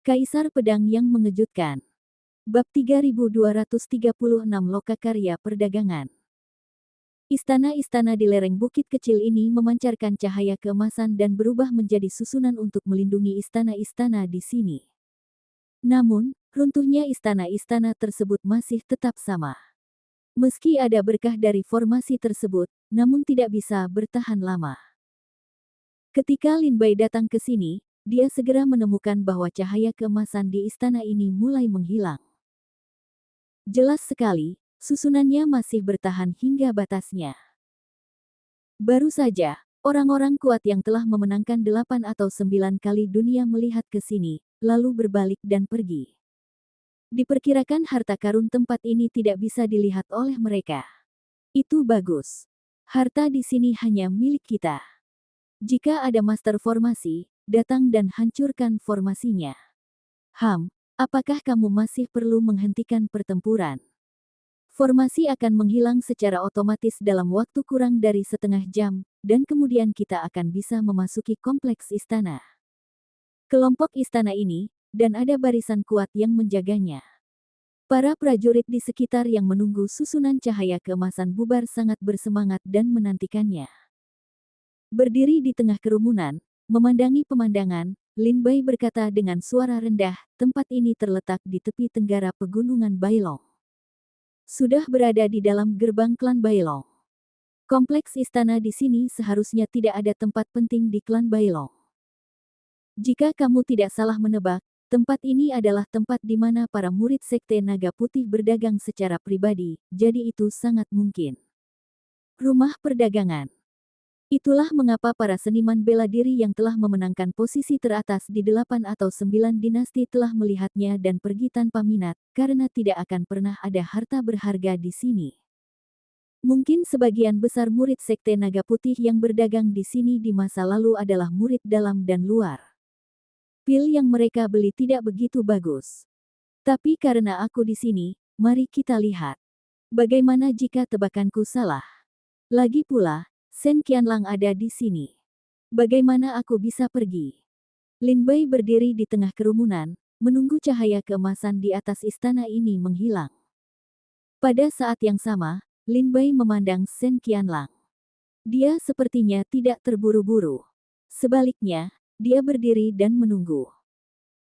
Kaisar Pedang yang Mengejutkan. Bab 3236 Lokakarya Perdagangan. Istana-istana di lereng bukit kecil ini memancarkan cahaya keemasan dan berubah menjadi susunan untuk melindungi istana-istana di sini. Namun, runtuhnya istana-istana tersebut masih tetap sama. Meski ada berkah dari formasi tersebut, namun tidak bisa bertahan lama. Ketika Lin Bai datang ke sini, dia segera menemukan bahwa cahaya keemasan di istana ini mulai menghilang. Jelas sekali, susunannya masih bertahan hingga batasnya. Baru saja, orang-orang kuat yang telah memenangkan 8 atau 9 kali dunia melihat ke sini, lalu berbalik dan pergi. Diperkirakan harta karun tempat ini tidak bisa dilihat oleh mereka. Itu bagus. Harta di sini hanya milik kita. Jika ada master formasi, datang dan hancurkan formasinya. Apakah kamu masih perlu menghentikan pertempuran? Formasi akan menghilang secara otomatis dalam waktu kurang dari setengah jam, dan kemudian kita akan bisa memasuki kompleks istana. Kelompok istana ini, dan ada barisan kuat yang menjaganya. Para prajurit di sekitar yang menunggu susunan cahaya keemasan bubar sangat bersemangat dan menantikannya. Berdiri di tengah kerumunan, memandangi pemandangan, Lin Bai berkata dengan suara rendah, tempat ini terletak di tepi tenggara pegunungan Bailong. Sudah berada di dalam gerbang klan Bailong. Kompleks istana di sini seharusnya tidak ada tempat penting di klan Bailong. Jika kamu tidak salah menebak, tempat ini adalah tempat di mana para murid Sekte Naga Putih berdagang secara pribadi, jadi itu sangat mungkin. Rumah perdagangan. Itulah mengapa para seniman bela diri yang telah memenangkan posisi teratas di 8 atau 9 dinasti telah melihatnya dan pergi tanpa minat, karena tidak akan pernah ada harta berharga di sini. Mungkin sebagian besar murid Sekte Naga Putih yang berdagang di sini di masa lalu adalah murid dalam dan luar. Pil yang mereka beli tidak begitu bagus. Tapi karena aku di sini, mari kita lihat. Bagaimana jika tebakanku salah? Lagi pula, Sen Qianlang ada di sini. Bagaimana aku bisa pergi? Lin Bai berdiri di tengah kerumunan, menunggu cahaya keemasan di atas istana ini menghilang. Pada saat yang sama, Lin Bai memandang Sen Qianlang. Dia sepertinya tidak terburu-buru. Sebaliknya, dia berdiri dan menunggu.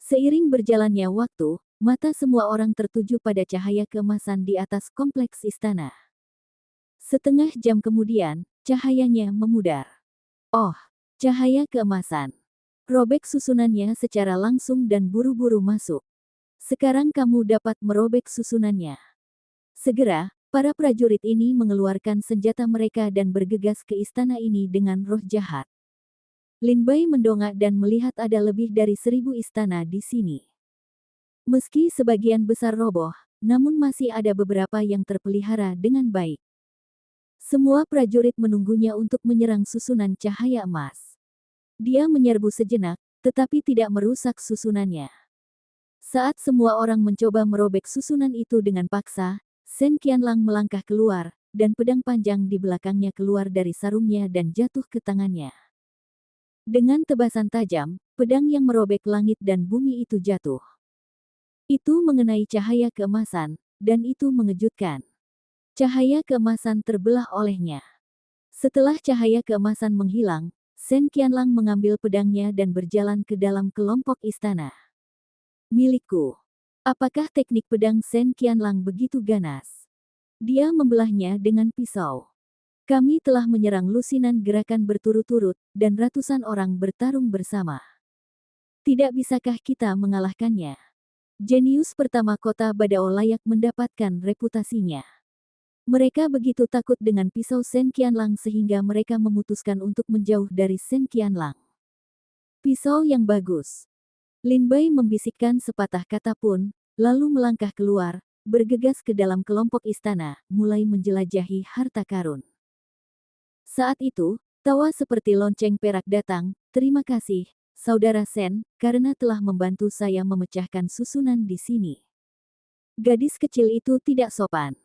Seiring berjalannya waktu, mata semua orang tertuju pada cahaya keemasan di atas kompleks istana. Setengah jam kemudian, cahayanya memudar. Oh, cahaya keemasan. Robek susunannya secara langsung dan buru-buru masuk. Sekarang kamu dapat merobek susunannya. Segera, para prajurit ini mengeluarkan senjata mereka dan bergegas ke istana ini dengan roh jahat. Lin Bai mendongak dan melihat ada lebih dari 1000 istana di sini. Meski sebagian besar roboh, namun masih ada beberapa yang terpelihara dengan baik. Semua prajurit menunggunya untuk menyerang susunan cahaya emas. Dia menyerbu sejenak, tetapi tidak merusak susunannya. Saat semua orang mencoba merobek susunan itu dengan paksa, Sen Qianlang melangkah keluar, dan pedang panjang di belakangnya keluar dari sarungnya dan jatuh ke tangannya. Dengan tebasan tajam, pedang yang merobek langit dan bumi itu jatuh. Itu mengenai cahaya keemasan, dan itu mengejutkan. Cahaya keemasan terbelah olehnya. Setelah cahaya keemasan menghilang, Sen Qianlang mengambil pedangnya dan berjalan ke dalam kelompok istana. Milikku. Apakah teknik pedang Sen Qianlang begitu ganas? Dia membelahnya dengan pisau. Kami telah menyerang lusinan gerakan berturut-turut, dan ratusan orang bertarung bersama. Tidak bisakah kita mengalahkannya? Jenius pertama kota Badao layak mendapatkan reputasinya. Mereka begitu takut dengan pisau Sen Qianlang sehingga mereka memutuskan untuk menjauh dari Sen Qianlang. Pisau yang bagus. Lin Bai membisikkan sepatah kata pun, lalu melangkah keluar, bergegas ke dalam kelompok istana, mulai menjelajahi harta karun. Saat itu, tawa seperti lonceng perak datang, terima kasih, Saudara Sen, karena telah membantu saya memecahkan susunan di sini. Gadis kecil itu tidak sopan.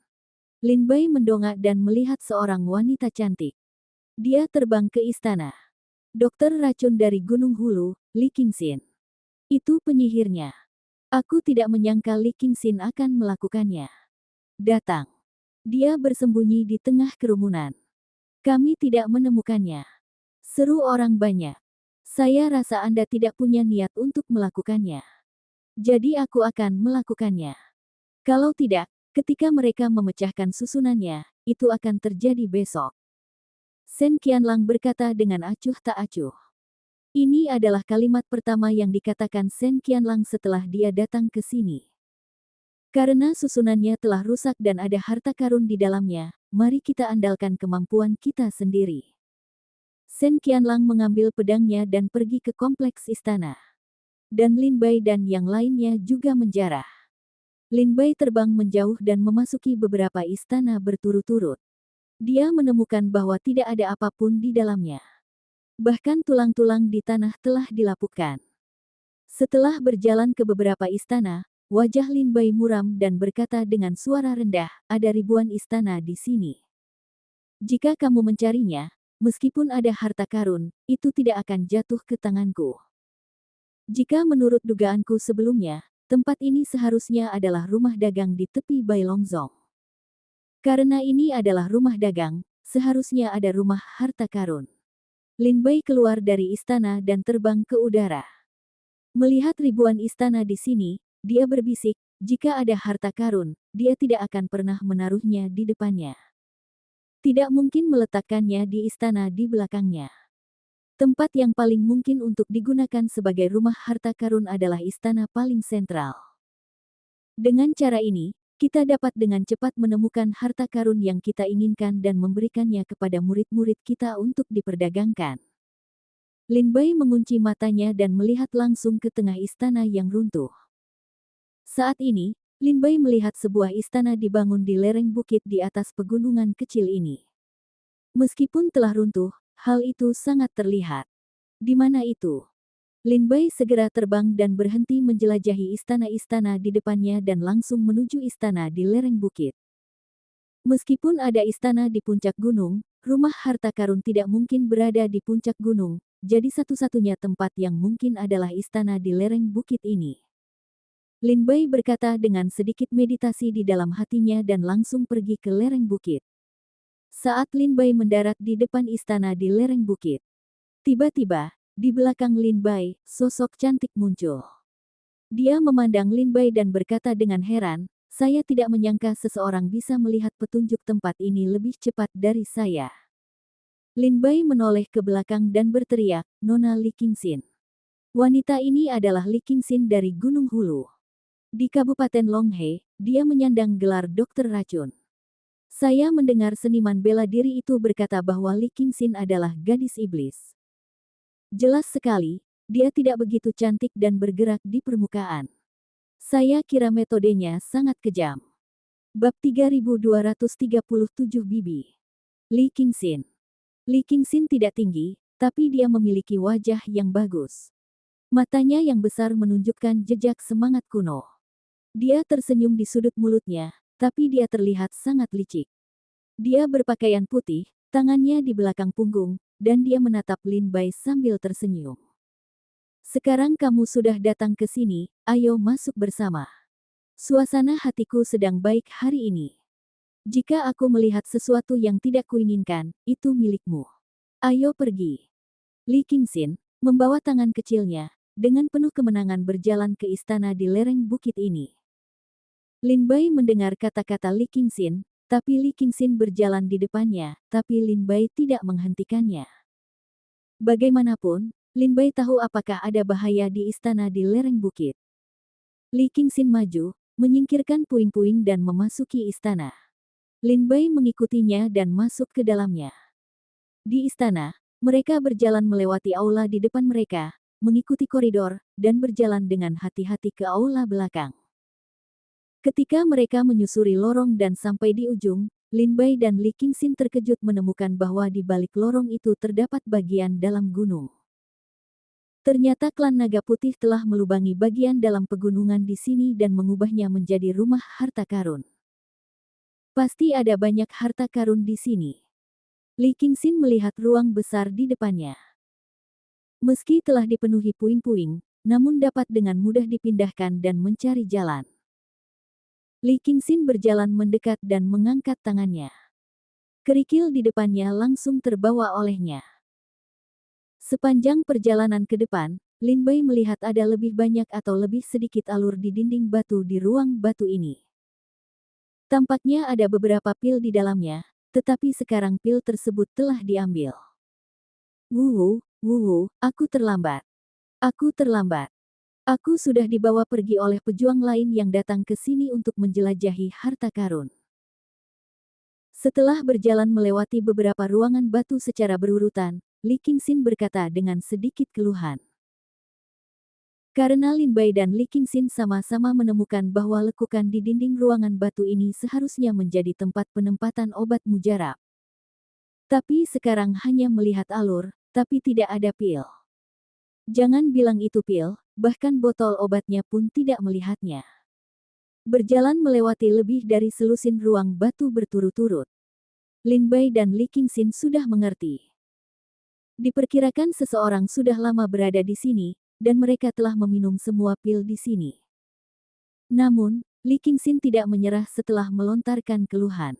Lin Bai mendongak dan melihat seorang wanita cantik. Dia terbang ke istana. Dokter racun dari Gunung Hulu, Li Qingxin. Itu penyihirnya. Aku tidak menyangka Li Qingxin akan melakukannya. Datang. Dia bersembunyi di tengah kerumunan. Kami tidak menemukannya. Seru orang banyak. Saya rasa Anda tidak punya niat untuk melakukannya. Jadi aku akan melakukannya. Kalau tidak, ketika mereka memecahkan susunannya, itu akan terjadi besok. Sen Qianlang berkata dengan acuh tak acuh. Ini adalah kalimat pertama yang dikatakan Sen Qianlang setelah dia datang ke sini. Karena susunannya telah rusak dan ada harta karun di dalamnya, mari kita andalkan kemampuan kita sendiri. Sen Qianlang mengambil pedangnya dan pergi ke kompleks istana. Dan Lin Bai dan yang lainnya juga menjarah. Lin Bai terbang menjauh dan memasuki beberapa istana berturut-turut. Dia menemukan bahwa tidak ada apapun di dalamnya. Bahkan tulang-tulang di tanah telah dilapukkan. Setelah berjalan ke beberapa istana, wajah Lin Bai muram dan berkata dengan suara rendah, ada ribuan istana di sini. Jika kamu mencarinya, meskipun ada harta karun, itu tidak akan jatuh ke tanganku. Jika menurut dugaanku sebelumnya, tempat ini seharusnya adalah rumah dagang di tepi Bailongzong. Karena ini adalah rumah dagang, seharusnya ada rumah harta karun. Lin Bai keluar dari istana dan terbang ke udara. Melihat ribuan istana di sini, dia berbisik, jika ada harta karun, dia tidak akan pernah menaruhnya di depannya. Tidak mungkin meletakkannya di istana di belakangnya. Tempat yang paling mungkin untuk digunakan sebagai rumah harta karun adalah istana paling sentral. Dengan cara ini, kita dapat dengan cepat menemukan harta karun yang kita inginkan dan memberikannya kepada murid-murid kita untuk diperdagangkan. Lin Bai mengunci matanya dan melihat langsung ke tengah istana yang runtuh. Saat ini, Lin Bai melihat sebuah istana dibangun di lereng bukit di atas pegunungan kecil ini. Meskipun telah runtuh, hal itu sangat terlihat. Di mana itu? Lin Bai segera terbang dan berhenti menjelajahi istana-istana di depannya dan langsung menuju istana di lereng bukit. Meskipun ada istana di puncak gunung, rumah harta karun tidak mungkin berada di puncak gunung, jadi satu-satunya tempat yang mungkin adalah istana di lereng bukit ini. Lin Bai berkata dengan sedikit meditasi di dalam hatinya dan langsung pergi ke lereng bukit. Saat Lin Bai mendarat di depan istana di lereng bukit, tiba-tiba, di belakang Lin Bai, sosok cantik muncul. Dia memandang Lin Bai dan berkata dengan heran, saya tidak menyangka seseorang bisa melihat petunjuk tempat ini lebih cepat dari saya. Lin Bai menoleh ke belakang dan berteriak, Nona Li Qingxin. Wanita ini adalah Li Qingxin dari Gunung Hulu. Di Kabupaten Longhe, dia menyandang gelar dokter racun. Saya mendengar seniman bela diri itu berkata bahwa Li Qingxin adalah gadis iblis. Jelas sekali, dia tidak begitu cantik dan bergerak di permukaan. Saya kira metodenya sangat kejam. Bab 3237 Bibi. Li Qingxin. Li Qingxin tidak tinggi, tapi dia memiliki wajah yang bagus. Matanya yang besar menunjukkan jejak semangat kuno. Dia tersenyum di sudut mulutnya, tapi dia terlihat sangat licik. Dia berpakaian putih, tangannya di belakang punggung, dan dia menatap Lin Bai sambil tersenyum. Sekarang kamu sudah datang ke sini, ayo masuk bersama. Suasana hatiku sedang baik hari ini. Jika aku melihat sesuatu yang tidak kuinginkan, itu milikmu. Ayo pergi. Li Qingxin, membawa tangan kecilnya, dengan penuh kemenangan berjalan ke istana di lereng bukit ini. Lin Bai mendengar kata-kata Li Qingxin, tapi Li Qingxin berjalan di depannya, tapi Lin Bai tidak menghentikannya. Bagaimanapun, Lin Bai tahu apakah ada bahaya di istana di lereng bukit. Li Qingxin maju, menyingkirkan puing-puing dan memasuki istana. Lin Bai mengikutinya dan masuk ke dalamnya. Di istana, mereka berjalan melewati aula di depan mereka, mengikuti koridor, dan berjalan dengan hati-hati ke aula belakang. Ketika mereka menyusuri lorong dan sampai di ujung, Lin Bai dan Li Qingxin terkejut menemukan bahwa di balik lorong itu terdapat bagian dalam gunung. Ternyata klan naga putih telah melubangi bagian dalam pegunungan di sini dan mengubahnya menjadi rumah harta karun. Pasti ada banyak harta karun di sini. Li Qingxin melihat ruang besar di depannya. Meski telah dipenuhi puing-puing, namun dapat dengan mudah dipindahkan dan mencari jalan. Li Qingxin berjalan mendekat dan mengangkat tangannya. Kerikil di depannya langsung terbawa olehnya. Sepanjang perjalanan ke depan, Lin Bai melihat ada lebih banyak atau lebih sedikit alur di dinding batu di ruang batu ini. Tampaknya ada beberapa pil di dalamnya, tetapi sekarang pil tersebut telah diambil. Aku terlambat. Aku terlambat. Aku sudah dibawa pergi oleh pejuang lain yang datang ke sini untuk menjelajahi harta karun. Setelah berjalan melewati beberapa ruangan batu secara berurutan, Li Qingxin berkata dengan sedikit keluhan. Karena Lin Bai dan Li Qingxin sama-sama menemukan bahwa lekukan di dinding ruangan batu ini seharusnya menjadi tempat penempatan obat mujarab. Tapi sekarang hanya melihat alur, tapi tidak ada pil. Jangan bilang itu pil, bahkan botol obatnya pun tidak melihatnya. Berjalan melewati lebih dari selusin ruang batu berturut-turut. Lin Bai dan Li Qingxin sudah mengerti. Diperkirakan seseorang sudah lama berada di sini, dan mereka telah meminum semua pil di sini. Namun, Li Qingxin tidak menyerah setelah melontarkan keluhan.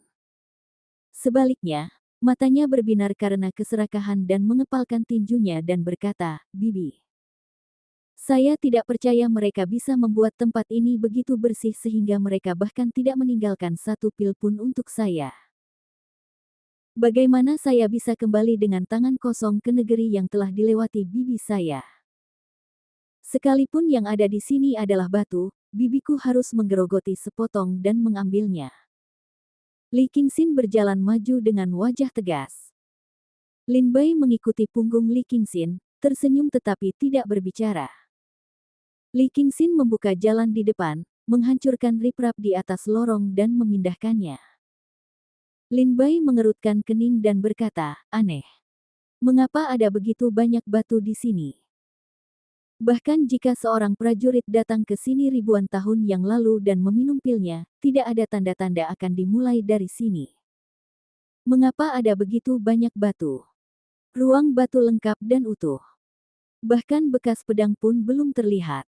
Sebaliknya, matanya berbinar karena keserakahan dan mengepalkan tinjunya dan berkata, "Bibi, saya tidak percaya mereka bisa membuat tempat ini begitu bersih sehingga mereka bahkan tidak meninggalkan satu pil pun untuk saya. Bagaimana saya bisa kembali dengan tangan kosong ke negeri yang telah dilewati bibi saya? Sekalipun yang ada di sini adalah batu, bibiku harus menggerogoti sepotong dan mengambilnya." Li Qingxin berjalan maju dengan wajah tegas. Lin Bai mengikuti punggung Li Qingxin, tersenyum tetapi tidak berbicara. Li Qingxin membuka jalan di depan, menghancurkan riprap di atas lorong dan memindahkannya. Lin Bai mengerutkan kening dan berkata, "Aneh. Mengapa ada begitu banyak batu di sini? Bahkan jika seorang prajurit datang ke sini ribuan tahun yang lalu dan meminum pilnya, tidak ada tanda-tanda akan dimulai dari sini. Mengapa ada begitu banyak batu? Ruang batu lengkap dan utuh. Bahkan bekas pedang pun belum terlihat.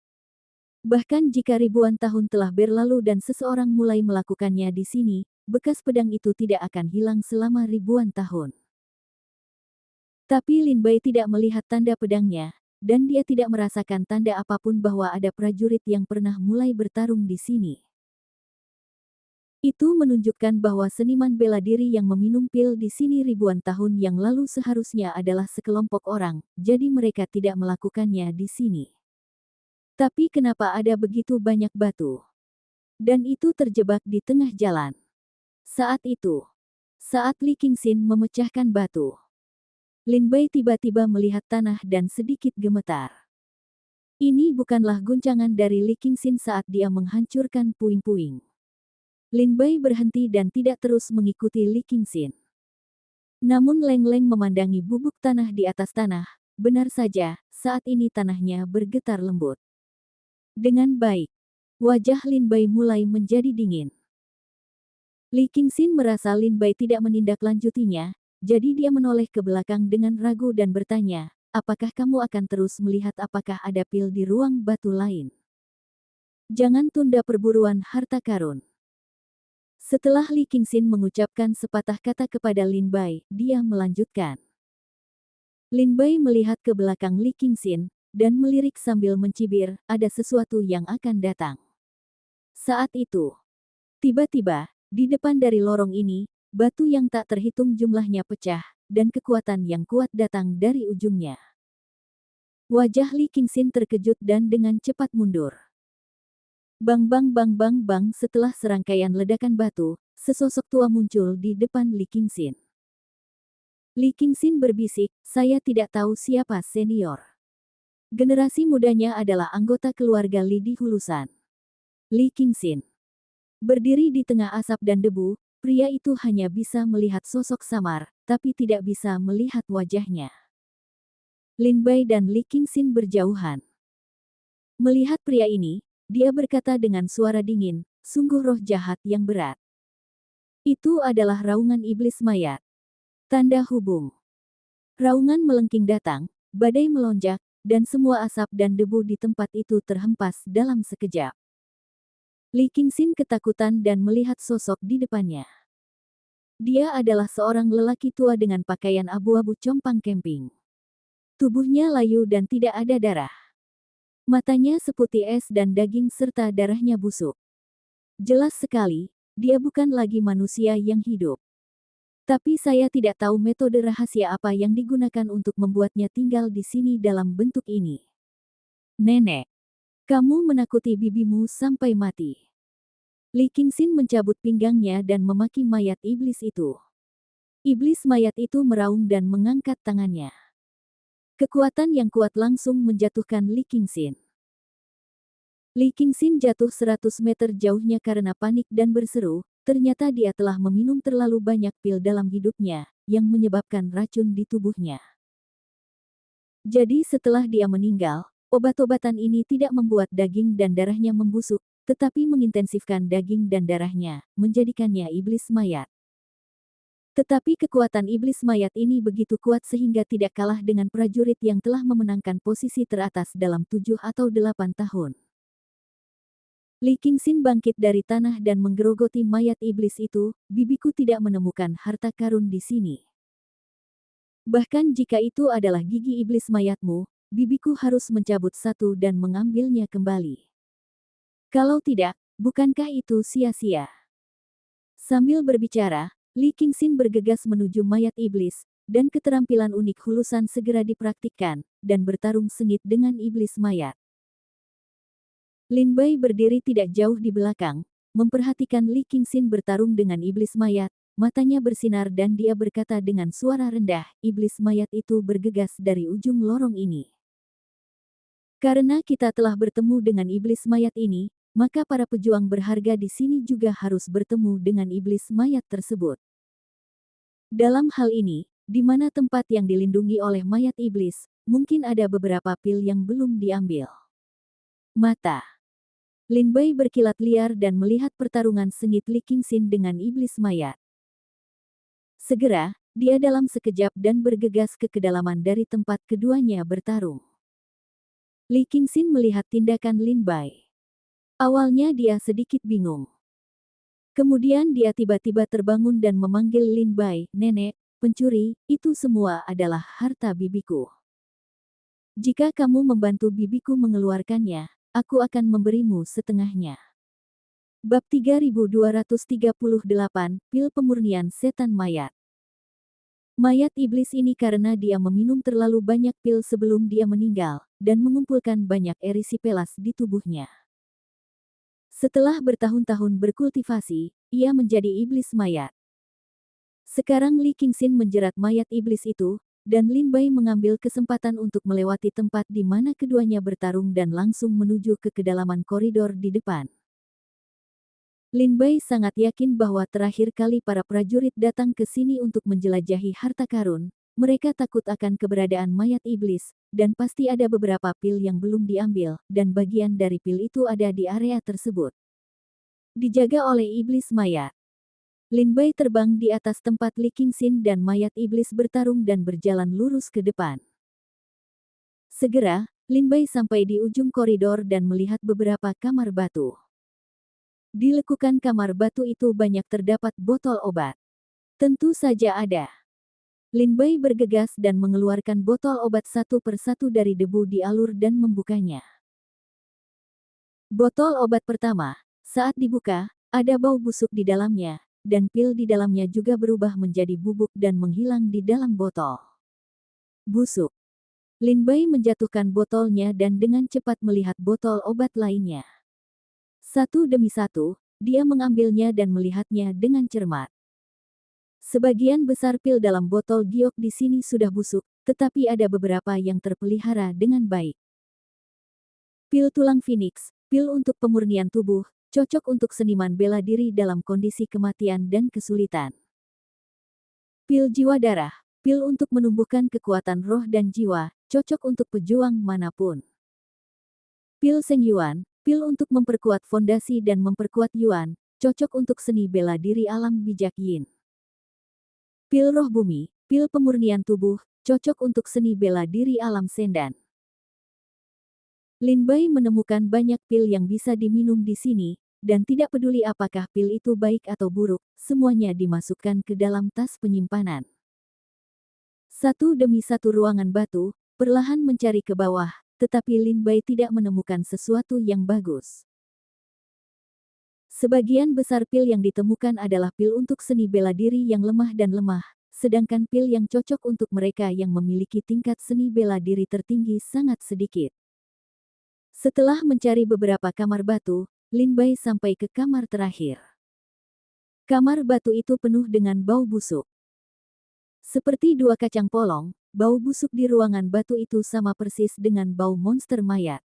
Bahkan jika ribuan tahun telah berlalu dan seseorang mulai melakukannya di sini, bekas pedang itu tidak akan hilang selama ribuan tahun." Tapi Lin Bai tidak melihat tanda pedangnya, dan dia tidak merasakan tanda apapun bahwa ada prajurit yang pernah mulai bertarung di sini. Itu menunjukkan bahwa seniman bela diri yang meminum pil di sini ribuan tahun yang lalu seharusnya adalah sekelompok orang, jadi mereka tidak melakukannya di sini. Tapi kenapa ada begitu banyak batu? Dan itu terjebak di tengah jalan. Saat Li Qingxin memecahkan batu, Lin Bai tiba-tiba melihat tanah dan sedikit gemetar. Ini bukanlah guncangan dari Li Qingxin saat dia menghancurkan puing-puing. Lin Bai berhenti dan tidak terus mengikuti Li Qingxin. Namun leng-leng memandangi bubuk tanah di atas tanah, benar saja, saat ini tanahnya bergetar lembut. Dengan baik, wajah Lin Bai mulai menjadi dingin. Li Qingxin merasa Lin Bai tidak menindaklanjutinya, jadi dia menoleh ke belakang dengan ragu dan bertanya, "Apakah kamu akan terus melihat apakah ada pil di ruang batu lain? Jangan tunda perburuan harta karun." Setelah Li Qingxin mengucapkan sepatah kata kepada Lin Bai, dia melanjutkan. Lin Bai melihat ke belakang Li Qingxin, dan melirik sambil mencibir, ada sesuatu yang akan datang. Saat itu, tiba-tiba, di depan dari lorong ini, batu yang tak terhitung jumlahnya pecah, dan kekuatan yang kuat datang dari ujungnya. Wajah Li Qingxin terkejut dan dengan cepat mundur. Bang bang bang bang bang, setelah serangkaian ledakan batu, sesosok tua muncul di depan Li Qingxin. Li Qingxin berbisik, "Saya tidak tahu siapa senior. Generasi mudanya adalah anggota keluarga Li di Hulusan." Li Qingxin berdiri di tengah asap dan debu, pria itu hanya bisa melihat sosok samar, tapi tidak bisa melihat wajahnya. Lin Bai dan Li Qingxin berjauhan. Melihat pria ini, dia berkata dengan suara dingin, "Sungguh roh jahat yang berat. Itu adalah raungan iblis mayat." Tanda hubung. Raungan melengking datang, badai melonjak, dan semua asap dan debu di tempat itu terhempas dalam sekejap. Li Qingxin ketakutan dan melihat sosok di depannya. Dia adalah seorang lelaki tua dengan pakaian abu-abu compang camping. Tubuhnya layu dan tidak ada darah. Matanya seputih es dan daging serta darahnya busuk. Jelas sekali, dia bukan lagi manusia yang hidup. Tapi saya tidak tahu metode rahasia apa yang digunakan untuk membuatnya tinggal di sini dalam bentuk ini. Nenek, kamu menakuti bibimu sampai mati. Li Qingxin mencabut pinggangnya dan memaki mayat iblis itu. Iblis mayat itu meraung dan mengangkat tangannya. Kekuatan yang kuat langsung menjatuhkan Li Qingxin. Li Qingxin jatuh 100 meter jauhnya karena panik dan berseru, ternyata dia telah meminum terlalu banyak pil dalam hidupnya, yang menyebabkan racun di tubuhnya. Jadi setelah dia meninggal, obat-obatan ini tidak membuat daging dan darahnya membusuk, tetapi mengintensifkan daging dan darahnya, menjadikannya iblis mayat. Tetapi kekuatan iblis mayat ini begitu kuat sehingga tidak kalah dengan prajurit yang telah memenangkan posisi teratas dalam 7 atau 8 tahun. Li Qingxin bangkit dari tanah dan menggerogoti mayat iblis itu, bibiku tidak menemukan harta karun di sini. Bahkan jika itu adalah gigi iblis mayatmu, bibiku harus mencabut satu dan mengambilnya kembali. Kalau tidak, bukankah itu sia-sia? Sambil berbicara, Li Qingxin bergegas menuju mayat iblis, dan keterampilan unik hulusan segera dipraktikkan, dan bertarung sengit dengan iblis mayat. Lin Bai berdiri tidak jauh di belakang, memperhatikan Li Qingxin bertarung dengan iblis mayat, matanya bersinar dan dia berkata dengan suara rendah, iblis mayat itu bergegas dari ujung lorong ini. Karena kita telah bertemu dengan iblis mayat ini, maka para pejuang berharga di sini juga harus bertemu dengan iblis mayat tersebut. Dalam hal ini, di mana tempat yang dilindungi oleh mayat iblis, mungkin ada beberapa pil yang belum diambil. Mata Lin Bai berkilat liar dan melihat pertarungan sengit Li Qingxin dengan iblis mayat. Segera, dia dalam sekejap dan bergegas ke kedalaman dari tempat keduanya bertarung. Li Qingxin melihat tindakan Lin Bai. Awalnya dia sedikit bingung. Kemudian dia tiba-tiba terbangun dan memanggil Lin Bai, "Nenek, pencuri, itu semua adalah harta bibiku. Jika kamu membantu bibiku mengeluarkannya, aku akan memberimu setengahnya." Bab 3238, Pil Pemurnian Setan Mayat. Mayat iblis ini karena dia meminum terlalu banyak pil sebelum dia meninggal, dan mengumpulkan banyak erisipelas di tubuhnya. Setelah bertahun-tahun berkultivasi, ia menjadi iblis mayat. Sekarang Li Qingxin menjerat mayat iblis itu, dan Lin Bai mengambil kesempatan untuk melewati tempat di mana keduanya bertarung dan langsung menuju ke kedalaman koridor di depan. Lin Bai sangat yakin bahwa terakhir kali para prajurit datang ke sini untuk menjelajahi harta karun, mereka takut akan keberadaan mayat iblis, dan pasti ada beberapa pil yang belum diambil, dan bagian dari pil itu ada di area tersebut. Dijaga oleh iblis mayat. Lin Bai terbang di atas tempat Li Qingxin dan mayat iblis bertarung dan berjalan lurus ke depan. Segera, Lin Bai sampai di ujung koridor dan melihat beberapa kamar batu. Di lekukan kamar batu itu banyak terdapat botol obat. Tentu saja ada. Lin Bai bergegas dan mengeluarkan botol obat satu persatu dari debu di alur dan membukanya. Botol obat pertama, saat dibuka, ada bau busuk di dalamnya, dan pil di dalamnya juga berubah menjadi bubuk dan menghilang di dalam botol. Busuk. Lin Bai menjatuhkan botolnya dan dengan cepat melihat botol obat lainnya. Satu demi satu, dia mengambilnya dan melihatnya dengan cermat. Sebagian besar pil dalam botol giok di sini sudah busuk, tetapi ada beberapa yang terpelihara dengan baik. Pil tulang phoenix, pil untuk pemurnian tubuh, cocok untuk seniman bela diri dalam kondisi kematian dan kesulitan. Pil jiwa darah, pil untuk menumbuhkan kekuatan roh dan jiwa, cocok untuk pejuang manapun. Pil Seng Yuan, pil untuk memperkuat fondasi dan memperkuat Yuan, cocok untuk seni bela diri alam bijak Yin. Pil roh bumi, pil pemurnian tubuh, cocok untuk seni bela diri alam Sendan. Lin Bai menemukan banyak pil yang bisa diminum di sini, dan tidak peduli apakah pil itu baik atau buruk, semuanya dimasukkan ke dalam tas penyimpanan. Satu demi satu ruangan batu, perlahan mencari ke bawah, tetapi Lin Bai tidak menemukan sesuatu yang bagus. Sebagian besar pil yang ditemukan adalah pil untuk seni bela diri yang lemah dan lemah, sedangkan pil yang cocok untuk mereka yang memiliki tingkat seni bela diri tertinggi sangat sedikit. Setelah mencari beberapa kamar batu, Lin Bai sampai ke kamar terakhir. Kamar batu itu penuh dengan bau busuk. Seperti dua kacang polong, bau busuk di ruangan batu itu sama persis dengan bau monster mayat.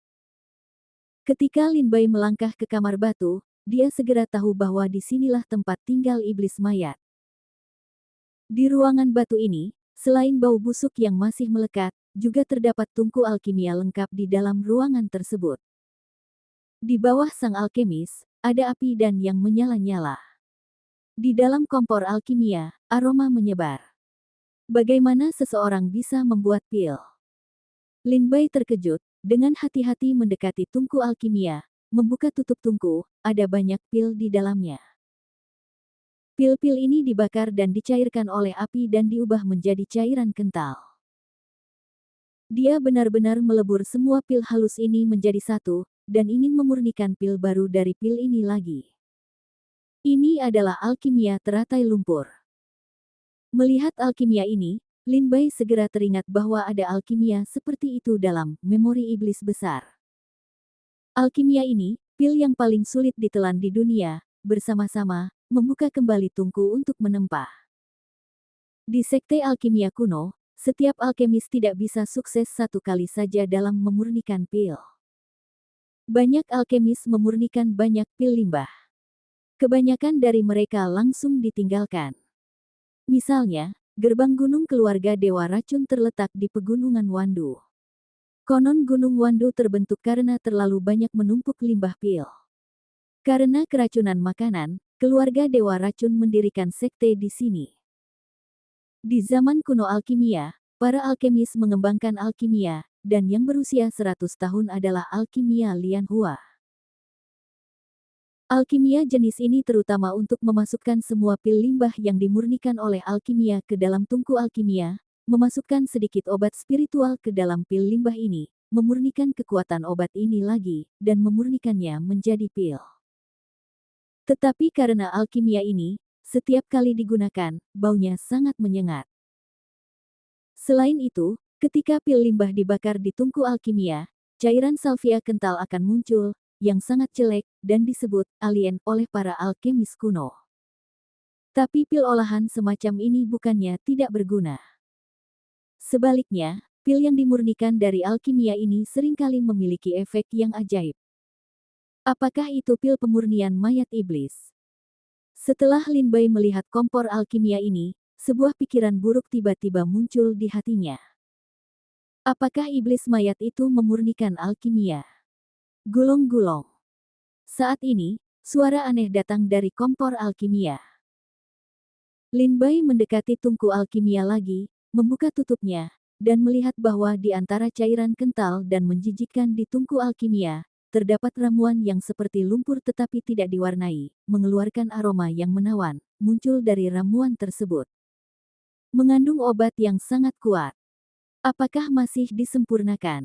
Ketika Lin Bai melangkah ke kamar batu, dia segera tahu bahwa disinilah tempat tinggal iblis mayat. Di ruangan batu ini, selain bau busuk yang masih melekat, juga terdapat tungku alkimia lengkap di dalam ruangan tersebut. Di bawah sang alkemis, ada api dan yang menyala-nyala. Di dalam kompor alkimia, aroma menyebar. Bagaimana seseorang bisa membuat pil? Lin Bai terkejut, dengan hati-hati mendekati tungku alkimia, membuka tutup tungku, ada banyak pil di dalamnya. Pil-pil ini dibakar dan dicairkan oleh api dan diubah menjadi cairan kental. Dia benar-benar melebur semua pil halus ini menjadi satu, dan ingin memurnikan pil baru dari pil ini lagi. Ini adalah alkimia teratai lumpur. Melihat alkimia ini, Lin Bai segera teringat bahwa ada alkimia seperti itu dalam memori iblis besar. Alkimia ini, pil yang paling sulit ditelan di dunia, bersama-sama, membuka kembali tungku untuk menempah. Di sekte alkimia kuno, setiap alkemis tidak bisa sukses satu kali saja dalam memurnikan pil. Banyak alkemis memurnikan banyak pil limbah. Kebanyakan dari mereka langsung ditinggalkan. Misalnya, gerbang gunung keluarga Dewa Racun terletak di pegunungan Wandu. Konon Gunung Wandu terbentuk karena terlalu banyak menumpuk limbah pil. Karena keracunan makanan, keluarga Dewa Racun mendirikan sekte di sini. Di zaman kuno alkimia, para alkemis mengembangkan alkimia, dan yang berusia 100 tahun adalah alkimia Lianhua. Alkimia jenis ini terutama untuk memasukkan semua pil limbah yang dimurnikan oleh alkimia ke dalam tungku alkimia, memasukkan sedikit obat spiritual ke dalam pil limbah ini, memurnikan kekuatan obat ini lagi, dan memurnikannya menjadi pil. Tetapi karena alkimia ini, setiap kali digunakan, baunya sangat menyengat. Selain itu, ketika pil limbah dibakar di tungku alkimia, cairan salvia kental akan muncul, yang sangat jelek, dan disebut alien oleh para alkemis kuno. Tapi pil olahan semacam ini bukannya tidak berguna. Sebaliknya, pil yang dimurnikan dari alkimia ini seringkali memiliki efek yang ajaib. Apakah itu pil pemurnian mayat iblis? Setelah Lin Bai melihat kompor alkimia ini, sebuah pikiran buruk tiba-tiba muncul di hatinya. Apakah iblis mayat itu memurnikan alkimia? Gulung-gulung. Saat ini, suara aneh datang dari kompor alkimia. Lin Bai mendekati tungku alkimia lagi, membuka tutupnya, dan melihat bahwa di antara cairan kental dan menjijikkan di tungku alkimia, terdapat ramuan yang seperti lumpur tetapi tidak diwarnai, mengeluarkan aroma yang menawan, muncul dari ramuan tersebut. Mengandung obat yang sangat kuat. Apakah masih disempurnakan?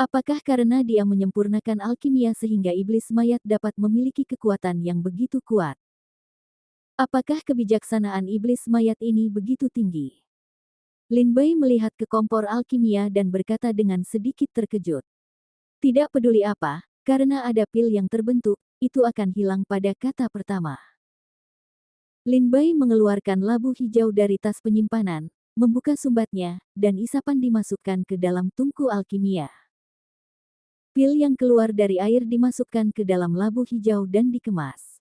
Apakah karena dia menyempurnakan alkimia sehingga iblis mayat dapat memiliki kekuatan yang begitu kuat? Apakah kebijaksanaan iblis mayat ini begitu tinggi? Lin Bai melihat ke kompor alkimia dan berkata dengan sedikit terkejut. Tidak peduli apa, karena ada pil yang terbentuk, itu akan hilang pada kata pertama. Lin Bai mengeluarkan labu hijau dari tas penyimpanan, membuka sumbatnya, dan isapan dimasukkan ke dalam tungku alkimia. Pil yang keluar dari air dimasukkan ke dalam labu hijau dan dikemas.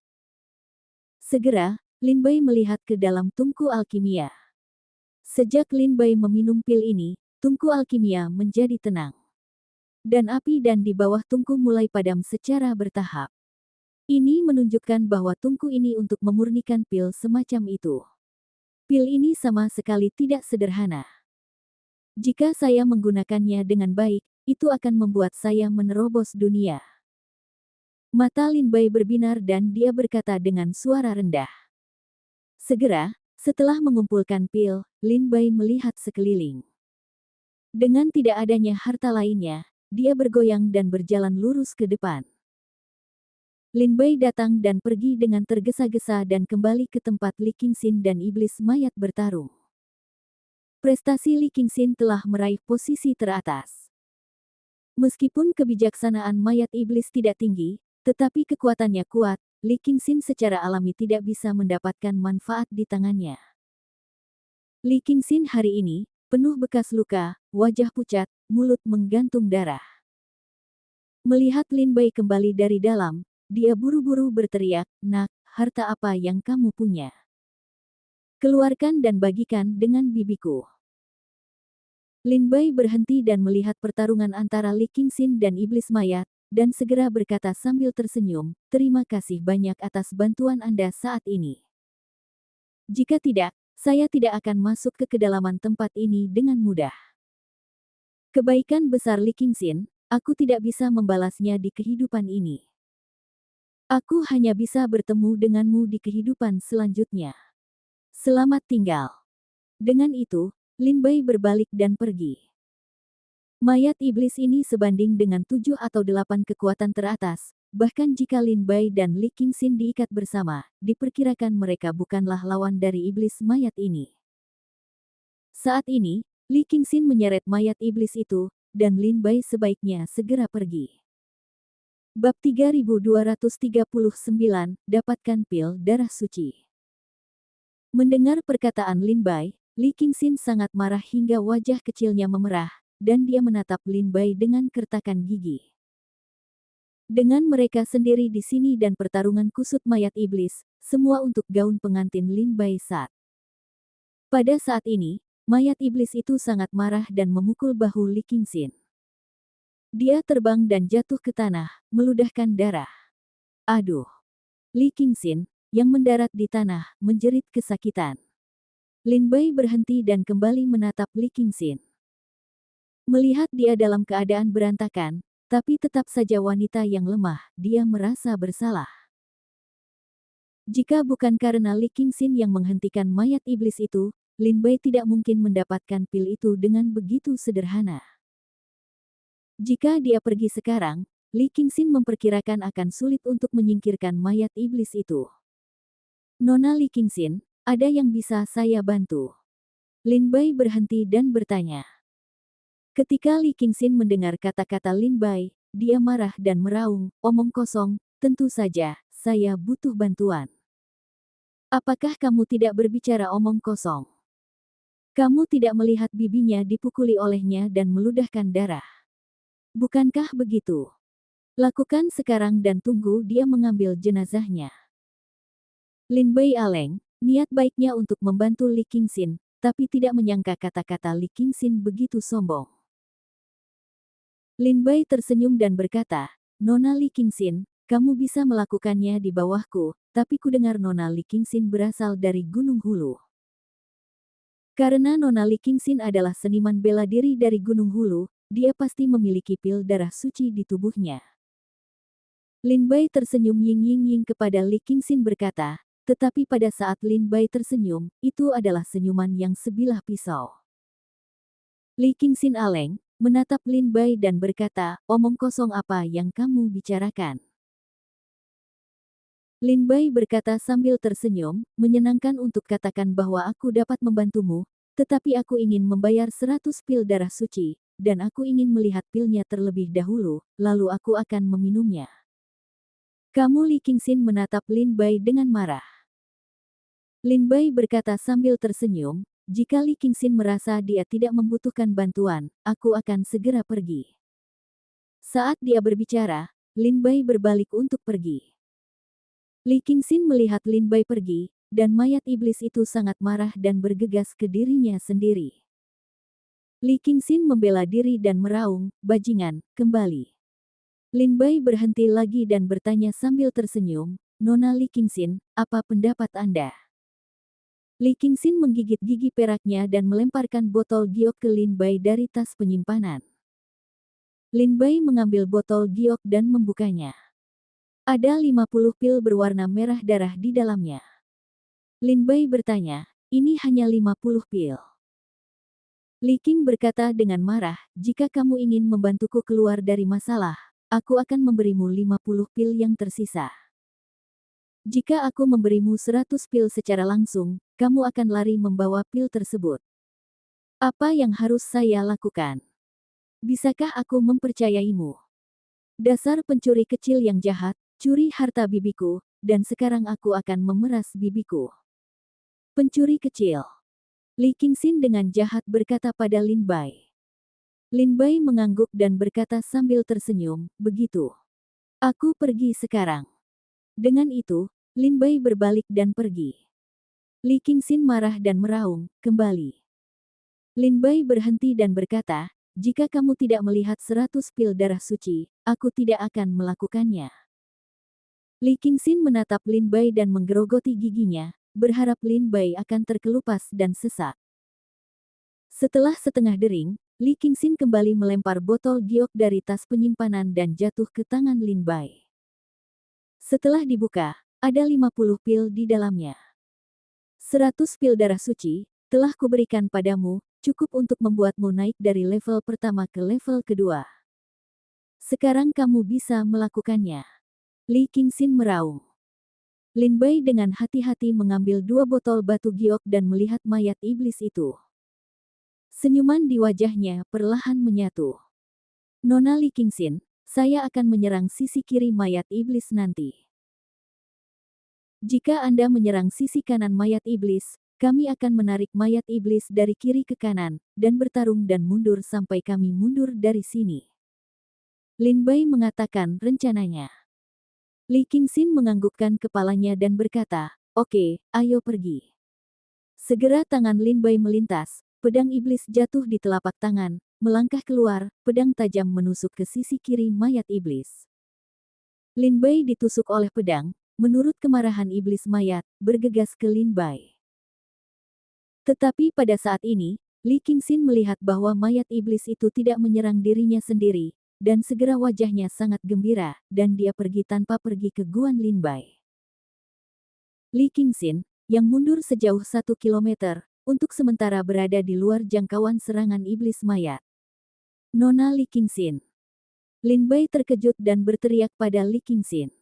Segera, Lin Bai melihat ke dalam tungku alkimia. Sejak Lin Bai meminum pil ini, tungku alkimia menjadi tenang. Dan api dan di bawah tungku mulai padam secara bertahap. Ini menunjukkan bahwa tungku ini untuk memurnikan pil semacam itu. Pil ini sama sekali tidak sederhana. Jika saya menggunakannya dengan baik, itu akan membuat saya menerobos dunia. Mata Lin Bai berbinar dan dia berkata dengan suara rendah. Segera, setelah mengumpulkan pil, Lin Bai melihat sekeliling. Dengan tidak adanya harta lainnya, dia bergoyang dan berjalan lurus ke depan. Lin Bai datang dan pergi dengan tergesa-gesa dan kembali ke tempat Li Qingxin dan iblis mayat bertarung. Prestasi Li Qingxin telah meraih posisi teratas. Meskipun kebijaksanaan mayat iblis tidak tinggi, tetapi kekuatannya kuat, Li Qingxin secara alami tidak bisa mendapatkan manfaat di tangannya. Li Qingxin hari ini, penuh bekas luka, wajah pucat, mulut menggantung darah. Melihat Lin Bai kembali dari dalam, dia buru-buru berteriak, "Nak, harta apa yang kamu punya? Keluarkan dan bagikan dengan bibiku." Lin Bai berhenti dan melihat pertarungan antara Li Qingxin dan iblis mayat, dan segera berkata sambil tersenyum, "Terima kasih banyak atas bantuan Anda saat ini. Jika tidak, saya tidak akan masuk ke kedalaman tempat ini dengan mudah. Kebaikan besar Li Qingxin, aku tidak bisa membalasnya di kehidupan ini. Aku hanya bisa bertemu denganmu di kehidupan selanjutnya. Selamat tinggal." Dengan itu, Lin Bai berbalik dan pergi. Mayat iblis ini sebanding dengan 7 atau 8 kekuatan teratas, bahkan jika Lin Bai dan Li Qingxin diikat bersama, diperkirakan mereka bukanlah lawan dari iblis mayat ini. Saat ini, Li Qingxin menyeret mayat iblis itu, dan Lin Bai sebaiknya segera pergi. Bab 3239, Dapatkan Pil Darah Suci. Mendengar perkataan Lin Bai, Li Qingxin sangat marah hingga wajah kecilnya memerah, dan dia menatap Lin Bai dengan kertakan gigi. Dengan mereka sendiri di sini dan pertarungan kusut mayat iblis, semua untuk gaun pengantin Lin Bai saat. Pada saat ini, mayat iblis itu sangat marah dan memukul bahu Li Qingxin. Dia terbang dan jatuh ke tanah, meludahkan darah. Aduh! Li Qingxin, yang mendarat di tanah, menjerit kesakitan. Lin Bai berhenti dan kembali menatap Li Qingxin. Melihat dia dalam keadaan berantakan, tapi tetap saja wanita yang lemah, dia merasa bersalah. Jika bukan karena Li Qingxin yang menghentikan mayat iblis itu, Lin Bai tidak mungkin mendapatkan pil itu dengan begitu sederhana. Jika dia pergi sekarang, Li Qingxin memperkirakan akan sulit untuk menyingkirkan mayat iblis itu. "Nona Li Qingxin, ada yang bisa saya bantu?" Lin Bai berhenti dan bertanya. Ketika Li Qingxin mendengar kata-kata Lin Bai, dia marah dan meraung, "Omong kosong, tentu saja, saya butuh bantuan. Apakah kamu tidak berbicara omong kosong? Kamu tidak melihat bibinya dipukuli olehnya dan meludahkan darah. Bukankah begitu? Lakukan sekarang dan tunggu dia mengambil jenazahnya." Lin Bai aleng, niat baiknya untuk membantu Li Qingxin, tapi tidak menyangka kata-kata Li Qingxin begitu sombong. Lin Bai tersenyum dan berkata, "Nona Li Qingxin, kamu bisa melakukannya di bawahku, tapi kudengar Nona Li Qingxin berasal dari Gunung Hulu. Karena Nona Li Qingxin adalah seniman bela diri dari Gunung Hulu, dia pasti memiliki pil darah suci di tubuhnya." Lin Bai tersenyum ying-ying kepada Li Qingxin berkata, tetapi pada saat Lin Bai tersenyum, itu adalah senyuman yang sebilah pisau. Li Qingxin aleng, menatap Lin Bai dan berkata, "Omong kosong apa yang kamu bicarakan?" Lin Bai berkata sambil tersenyum, "Menyenangkan untuk katakan bahwa aku dapat membantumu, tetapi aku ingin membayar 100 pil darah suci, dan aku ingin melihat pilnya terlebih dahulu, lalu aku akan meminumnya." "Kamu?" Li Qingxin menatap Lin Bai dengan marah. Lin Bai berkata sambil tersenyum, "Jika Li Qingxin merasa dia tidak membutuhkan bantuan, aku akan segera pergi." Saat dia berbicara, Lin Bai berbalik untuk pergi. Li Qingxin melihat Lin Bai pergi, dan mayat iblis itu sangat marah dan bergegas ke dirinya sendiri. Li Qingxin membela diri dan meraung, "Bajingan, kembali." Lin Bai berhenti lagi dan bertanya sambil tersenyum, "Nona Li Qingxin, apa pendapat Anda?" Li Qingxin menggigit gigi peraknya dan melemparkan botol giok ke Lin Bai dari tas penyimpanan. Lin Bai mengambil botol giok dan membukanya. Ada 50 pil berwarna merah darah di dalamnya. Lin Bai bertanya, ini hanya 50 pil. Li Qing berkata dengan marah, jika kamu ingin membantuku keluar dari masalah, aku akan memberimu 50 pil yang tersisa. Jika aku memberimu 100 pil secara langsung, kamu akan lari membawa pil tersebut. Apa yang harus saya lakukan? Bisakah aku mempercayaimu? Dasar pencuri kecil yang jahat, curi harta bibiku, dan sekarang aku akan memeras bibiku. Pencuri kecil. Li Qingxin dengan jahat berkata pada Lin Bai. Lin Bai mengangguk dan berkata sambil tersenyum, begitu. Aku pergi sekarang. Dengan itu, Lin Bai berbalik dan pergi. Li Qingxin marah dan meraung, kembali. Lin Bai berhenti dan berkata, jika kamu tidak melihat 100 pil darah suci, aku tidak akan melakukannya. Li Qingxin menatap Lin Bai dan menggerogoti giginya, berharap Lin Bai akan terkelupas dan sesak. Setelah setengah dering, Li Qingxin kembali melempar botol giok dari tas penyimpanan dan jatuh ke tangan Lin Bai. Setelah dibuka, ada 50 pil di dalamnya. 100 pil darah suci, telah kuberikan padamu, cukup untuk membuatmu naik dari level pertama ke level kedua. Sekarang kamu bisa melakukannya. Li Qingxin meraung. Lin Bai dengan hati-hati mengambil 2 botol batu giok dan melihat mayat iblis itu. Senyuman di wajahnya perlahan menyatu. Nona Li Qingxin, saya akan menyerang sisi kiri mayat iblis nanti. Jika Anda menyerang sisi kanan mayat iblis, kami akan menarik mayat iblis dari kiri ke kanan, dan bertarung dan mundur sampai kami mundur dari sini. Lin Bai mengatakan rencananya. Li Qingxin menganggukkan kepalanya dan berkata, oke, ayo pergi. Segera tangan Lin Bai melintas, pedang iblis jatuh di telapak tangan, melangkah keluar, pedang tajam menusuk ke sisi kiri mayat iblis. Lin Bai ditusuk oleh pedang, menurut kemarahan iblis mayat, bergegas ke Lin Bai. Tetapi pada saat ini, Li Qingxin melihat bahwa mayat iblis itu tidak menyerang dirinya sendiri, dan segera wajahnya sangat gembira, dan dia pergi tanpa pergi ke Guan Lin Bai. Li Qingxin, yang mundur sejauh 1 kilometer, untuk sementara berada di luar jangkauan serangan iblis mayat. Nona Li Qingxin. Lin Bai terkejut dan berteriak pada Li Qingxin.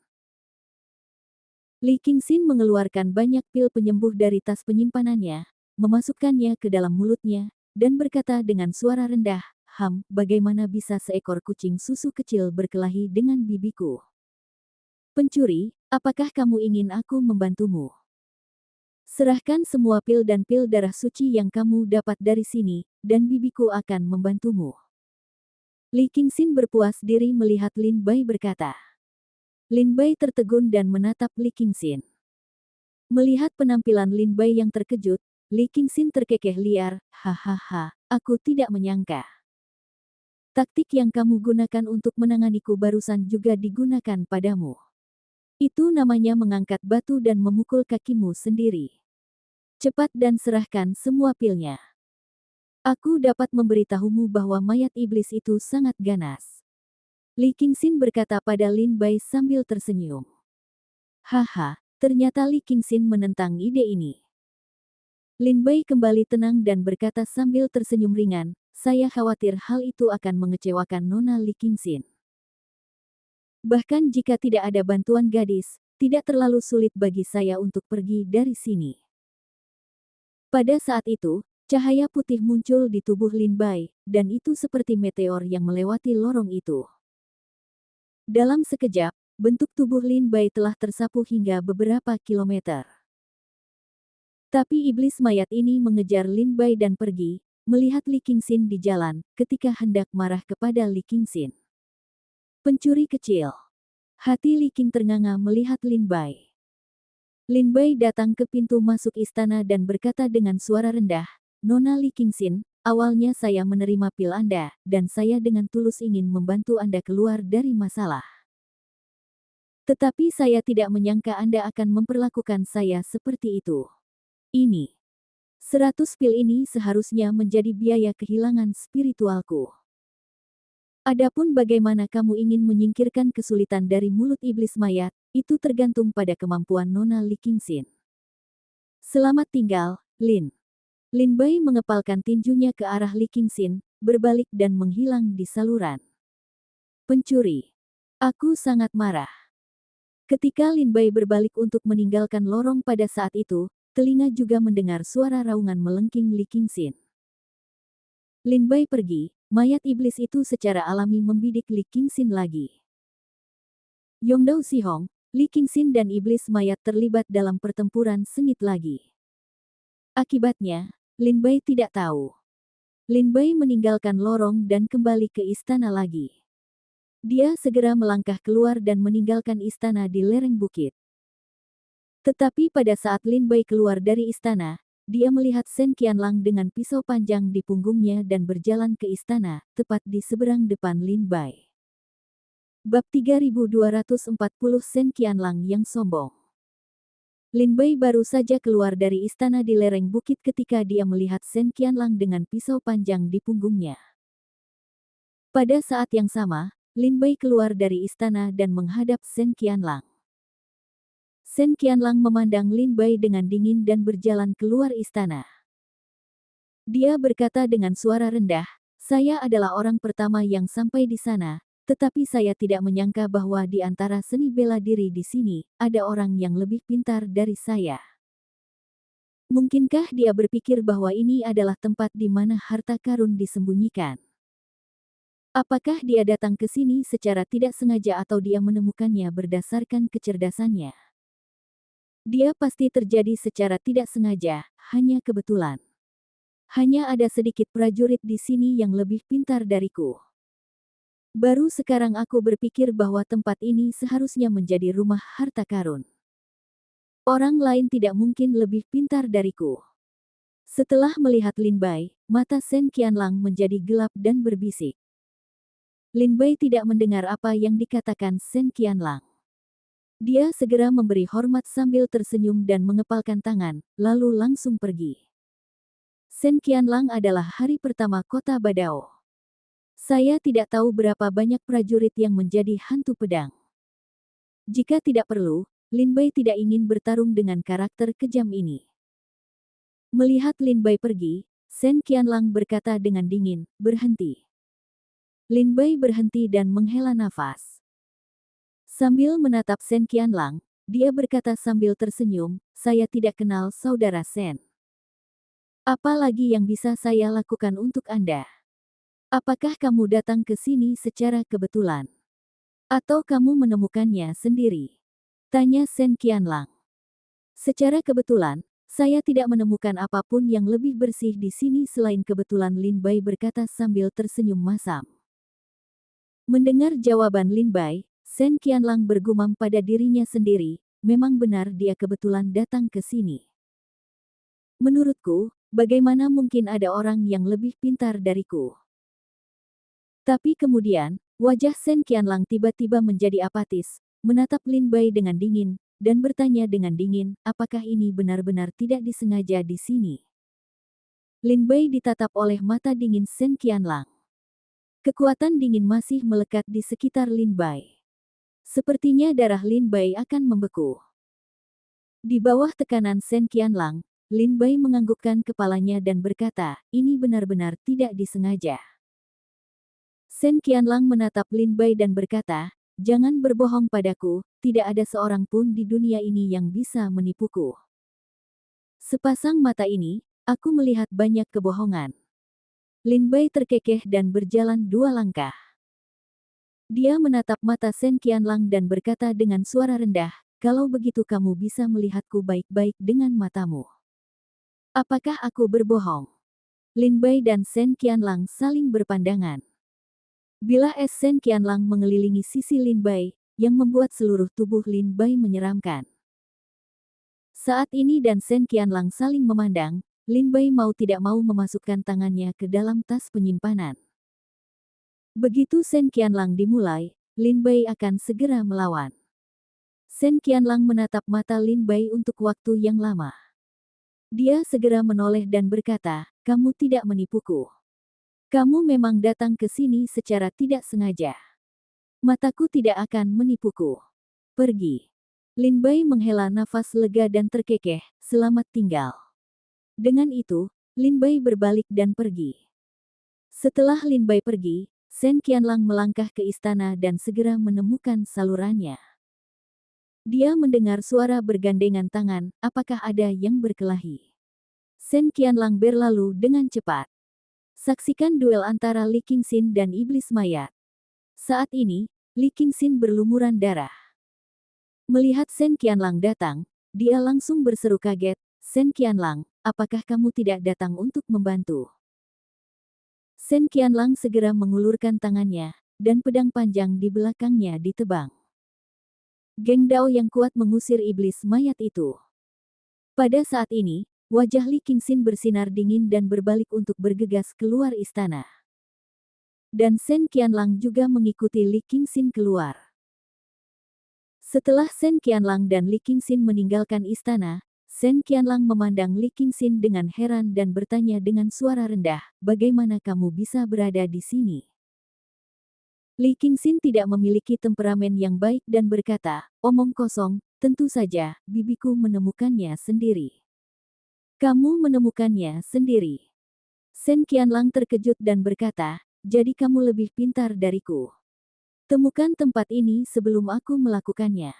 Li Qingxin mengeluarkan banyak pil penyembuh dari tas penyimpanannya, memasukkannya ke dalam mulutnya, dan berkata dengan suara rendah, bagaimana bisa seekor kucing susu kecil berkelahi dengan bibiku? Pencuri, apakah kamu ingin aku membantumu? Serahkan semua pil dan pil darah suci yang kamu dapat dari sini, dan bibiku akan membantumu. Li Qingxin berpuas diri melihat Lin Bai berkata. Lin Bai tertegun dan menatap Li Qingxin. Melihat penampilan Lin Bai yang terkejut, Li Qingxin terkekeh liar, hahaha, aku tidak menyangka. Taktik yang kamu gunakan untuk menanganiku barusan juga digunakan padamu. Itu namanya mengangkat batu dan memukul kakimu sendiri. Cepat dan serahkan semua pilnya. Aku dapat memberitahumu bahwa mayat iblis itu sangat ganas. Li Qingxin berkata pada Lin Bai sambil tersenyum. Haha, ternyata Li Qingxin menentang ide ini. Lin Bai kembali tenang dan berkata sambil tersenyum ringan, saya khawatir hal itu akan mengecewakan Nona Li Qingxin. Bahkan jika tidak ada bantuan gadis, tidak terlalu sulit bagi saya untuk pergi dari sini. Pada saat itu, cahaya putih muncul di tubuh Lin Bai, dan itu seperti meteor yang melewati lorong itu. Dalam sekejap, bentuk tubuh Lin Bai telah tersapu hingga beberapa kilometer. Tapi iblis mayat ini mengejar Lin Bai dan pergi, melihat Li Qingxin di jalan, ketika hendak marah kepada Li Qingxin. Pencuri kecil. Hati Li Qing ternganga melihat Lin Bai. Lin Bai datang ke pintu masuk istana dan berkata dengan suara rendah, Nona Li Qingxin, awalnya saya menerima pil Anda, dan saya dengan tulus ingin membantu Anda keluar dari masalah. Tetapi saya tidak menyangka Anda akan memperlakukan saya seperti itu. Ini. 100 pil ini seharusnya menjadi biaya kehilangan spiritualku. Adapun bagaimana kamu ingin menyingkirkan kesulitan dari mulut iblis mayat, itu tergantung pada kemampuan Nona Li Qingxin. Selamat tinggal, Lin. Lin Bai mengepalkan tinjunya ke arah Li Qingxin, berbalik dan menghilang di saluran. Pencuri. Aku sangat marah. Ketika Lin Bai berbalik untuk meninggalkan lorong pada saat itu, telinga juga mendengar suara raungan melengking Li Qingxin. Lin Bai pergi, mayat iblis itu secara alami membidik Li Qingxin lagi. Yongdao Sihong, Li Qingxin dan iblis mayat terlibat dalam pertempuran sengit lagi. Akibatnya, Lin Bai tidak tahu. Lin Bai meninggalkan lorong dan kembali ke istana lagi. Dia segera melangkah keluar dan meninggalkan istana di lereng bukit. Tetapi pada saat Lin Bai keluar dari istana, dia melihat Sen Qianlang dengan pisau panjang di punggungnya dan berjalan ke istana, tepat di seberang depan Lin Bai. Bab 3240 Sen Qianlang yang sombong. Lin Bai baru saja keluar dari istana di lereng bukit ketika dia melihat Sen Qianlang dengan pisau panjang di punggungnya. Pada saat yang sama, Lin Bai keluar dari istana dan menghadap Sen Qianlang. Sen Qianlang memandang Lin Bai dengan dingin dan berjalan keluar istana. Dia berkata dengan suara rendah, "Saya adalah orang pertama yang sampai di sana, tetapi saya tidak menyangka bahwa di antara seni bela diri di sini, ada orang yang lebih pintar dari saya. Mungkinkah dia berpikir bahwa ini adalah tempat di mana harta karun disembunyikan? Apakah dia datang ke sini secara tidak sengaja atau dia menemukannya berdasarkan kecerdasannya? Dia pasti terjadi secara tidak sengaja, hanya kebetulan. Hanya ada sedikit prajurit di sini yang lebih pintar dariku. Baru sekarang aku berpikir bahwa tempat ini seharusnya menjadi rumah harta karun. Orang lain tidak mungkin lebih pintar dariku." Setelah melihat Lin Bai, mata Sen Qianlang menjadi gelap dan berbisik. Lin Bai tidak mendengar apa yang dikatakan Sen Qianlang. Dia segera memberi hormat sambil tersenyum dan mengepalkan tangan, lalu langsung pergi. Sen Qianlang adalah hari pertama kota Badao. Saya tidak tahu berapa banyak prajurit yang menjadi hantu pedang. Jika tidak perlu, Lin Bai tidak ingin bertarung dengan karakter kejam ini. Melihat Lin Bai pergi, Sen Qianlang berkata dengan dingin, "Berhenti." Lin Bai berhenti dan menghela nafas. Sambil menatap Sen Qianlang, dia berkata sambil tersenyum, "Saya tidak kenal saudara Sen. Apa lagi yang bisa saya lakukan untuk Anda? Apakah kamu datang ke sini secara kebetulan? Atau kamu menemukannya sendiri?" Tanya Sen Qianlang. "Secara kebetulan, saya tidak menemukan apapun yang lebih bersih di sini selain kebetulan," Lin Bai berkata sambil tersenyum masam. Mendengar jawaban Lin Bai, Sen Qianlang bergumam pada dirinya sendiri, memang benar dia kebetulan datang ke sini. "Menurutku, bagaimana mungkin ada orang yang lebih pintar dariku?" Tapi kemudian, wajah Sen Qianlang tiba-tiba menjadi apatis, menatap Lin Bai dengan dingin, dan bertanya dengan dingin, "Apakah ini benar-benar tidak disengaja di sini?" Lin Bai ditatap oleh mata dingin Sen Qianlang. Kekuatan dingin masih melekat di sekitar Lin Bai. Sepertinya darah Lin Bai akan membeku. Di bawah tekanan Sen Qianlang, Lin Bai menganggukkan kepalanya dan berkata, "Ini benar-benar tidak disengaja." Sen Qianlang menatap Lin Bai dan berkata, "Jangan berbohong padaku, tidak ada seorang pun di dunia ini yang bisa menipuku. Sepasang mata ini, aku melihat banyak kebohongan." Lin Bai terkekeh dan berjalan 2 langkah. Dia menatap mata Sen Qianlang dan berkata dengan suara rendah, "Kalau begitu kamu bisa melihatku baik-baik dengan matamu. Apakah aku berbohong?" Lin Bai dan Sen Qianlang saling berpandangan. Bilah es Sen Qianlang mengelilingi sisi Lin Bai, yang membuat seluruh tubuh Lin Bai menyeramkan. Saat ini dan Sen Qianlang saling memandang, Lin Bai mau tidak mau memasukkan tangannya ke dalam tas penyimpanan. Begitu Sen Qianlang dimulai, Lin Bai akan segera melawan. Sen Qianlang menatap mata Lin Bai untuk waktu yang lama. Dia segera menoleh dan berkata, "Kamu tidak menipuku." Kamu memang datang ke sini secara tidak sengaja. Mataku tidak akan menipuku. Pergi. Lin Bai menghela nafas lega dan terkekeh, selamat tinggal. Dengan itu, Lin Bai berbalik dan pergi. Setelah Lin Bai pergi, Sen Qianlang melangkah ke istana dan segera menemukan salurannya. Dia mendengar suara bergandengan tangan, apakah ada yang berkelahi? Sen Qianlang berlalu dengan cepat. Saksikan duel antara Li Qingxin dan Iblis Mayat. Saat ini, Li Qingxin berlumuran darah. Melihat Sen Qianlang datang, dia langsung berseru kaget, Sen Qianlang, apakah kamu tidak datang untuk membantu? Sen Qianlang segera mengulurkan tangannya, dan pedang panjang di belakangnya ditebang. Geng Dao yang kuat mengusir iblis mayat itu. Pada saat ini, wajah Li Qingxin bersinar dingin dan berbalik untuk bergegas keluar istana. Dan Sen Qianlang juga mengikuti Li Qingxin keluar. Setelah Sen Qianlang dan Li Qingxin meninggalkan istana, Sen Qianlang memandang Li Qingxin dengan heran dan bertanya dengan suara rendah, bagaimana kamu bisa berada di sini? Li Qingxin tidak memiliki temperamen yang baik dan berkata, omong kosong, tentu saja, bibiku menemukannya sendiri. Kamu menemukannya sendiri. Sen Qianlang terkejut dan berkata, jadi kamu lebih pintar dariku. Temukan tempat ini sebelum aku melakukannya.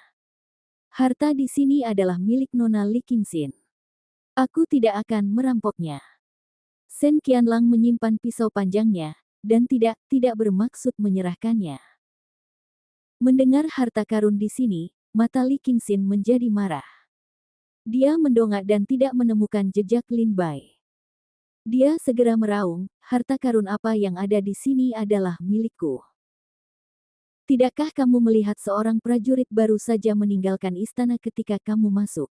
Harta di sini adalah milik Nona Li Qingxin. Aku tidak akan merampoknya. Sen Qianlang menyimpan pisau panjangnya, dan tidak bermaksud menyerahkannya. Mendengar harta karun di sini, mata Li Qingxin menjadi marah. Dia mendongak dan tidak menemukan jejak Lin Bai. Dia segera meraung, harta karun apa yang ada di sini adalah milikku. Tidakkah kamu melihat seorang prajurit baru saja meninggalkan istana ketika kamu masuk?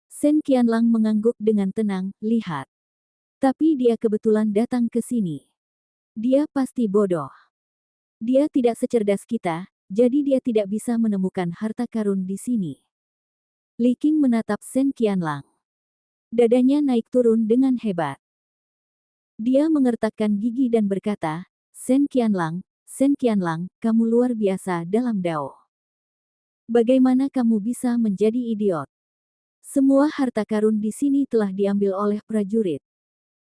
Sen Qianlang mengangguk dengan tenang, lihat. Tapi dia kebetulan datang ke sini. Dia pasti bodoh. Dia tidak secerdas kita, jadi dia tidak bisa menemukan harta karun di sini. Li Qing menatap Sen Qianlang. Dadanya naik turun dengan hebat. Dia mengertakkan gigi dan berkata, Sen Qianlang, kamu luar biasa dalam Dao. Bagaimana kamu bisa menjadi idiot? Semua harta karun di sini telah diambil oleh prajurit.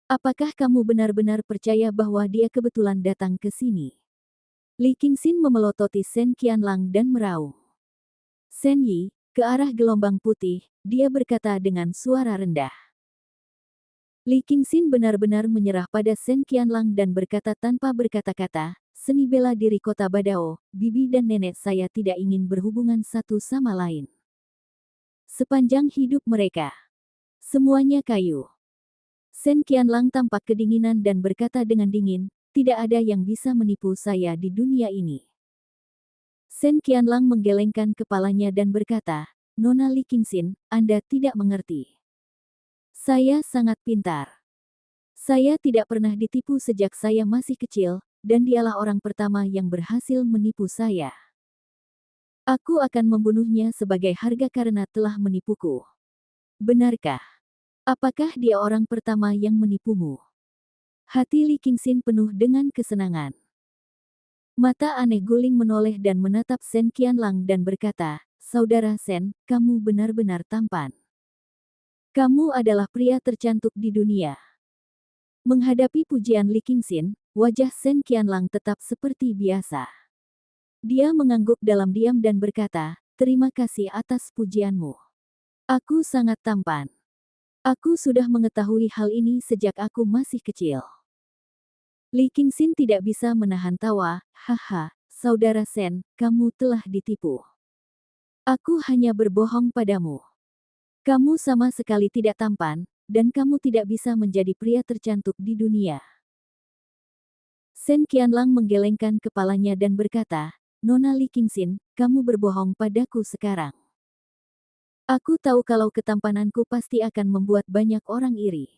Apakah kamu benar-benar percaya bahwa dia kebetulan datang ke sini? Li Qingxin memelototi Sen Qianlang dan meraung. Sen Yi, ke arah gelombang putih, dia berkata dengan suara rendah. Li Qingxin benar-benar menyerah pada Sen Qianlang dan berkata tanpa berkata-kata, seni bela diri kota Badao, bibi dan nenek saya tidak ingin berhubungan satu sama lain. Sepanjang hidup mereka, semuanya kayu. Sen Qianlang tampak kedinginan dan berkata dengan dingin, tidak ada yang bisa menipu saya di dunia ini. Sen Qianlang menggelengkan kepalanya dan berkata, Nona Li Qingxin, Anda tidak mengerti. Saya sangat pintar. Saya tidak pernah ditipu sejak saya masih kecil, dan dialah orang pertama yang berhasil menipu saya. Aku akan membunuhnya sebagai harga karena telah menipuku. Benarkah? Apakah dia orang pertama yang menipumu? Hati Li Qingxin penuh dengan kesenangan. Mata aneh guling menoleh dan menatap Sen Qianlang dan berkata, Saudara Sen, kamu benar-benar tampan. Kamu adalah pria tercantik di dunia. Menghadapi pujian Li Qingxin, wajah Sen Qianlang tetap seperti biasa. Dia mengangguk dalam diam dan berkata, terima kasih atas pujianmu. Aku sangat tampan. Aku sudah mengetahui hal ini sejak aku masih kecil. Li Qingxin tidak bisa menahan tawa, haha, Saudara Sen, kamu telah ditipu. Aku hanya berbohong padamu. Kamu sama sekali tidak tampan, dan kamu tidak bisa menjadi pria tercantik di dunia. Sen Qianlang menggelengkan kepalanya dan berkata, Nona Li Qingxin, kamu berbohong padaku sekarang. Aku tahu kalau ketampananku pasti akan membuat banyak orang iri.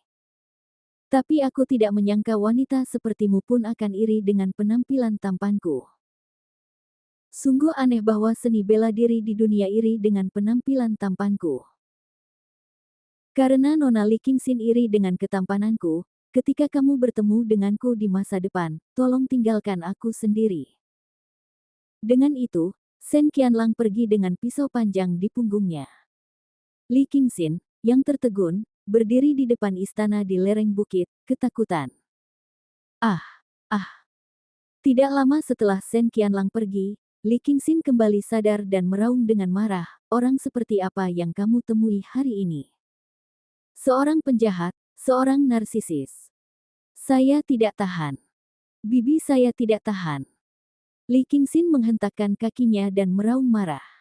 Tapi aku tidak menyangka wanita sepertimu pun akan iri dengan penampilan tampanku. Sungguh aneh bahwa seni bela diri di dunia iri dengan penampilan tampanku. Karena Nona Li Qingxin iri dengan ketampananku, Ketika kamu bertemu denganku di masa depan, tolong tinggalkan aku sendiri. Dengan itu, Shen Qianlang pergi dengan pisau panjang di punggungnya. Li Qingxin, yang tertegun, berdiri di depan istana di lereng bukit, ketakutan. Ah! Ah! Tidak lama setelah Shen Qianlang pergi, Li Qingxin kembali sadar dan meraung dengan marah, orang seperti apa yang kamu temui hari ini? Seorang penjahat, seorang narsisis. Saya tidak tahan. Bibi saya tidak tahan. Li Qingxin menghentakkan kakinya dan meraung marah.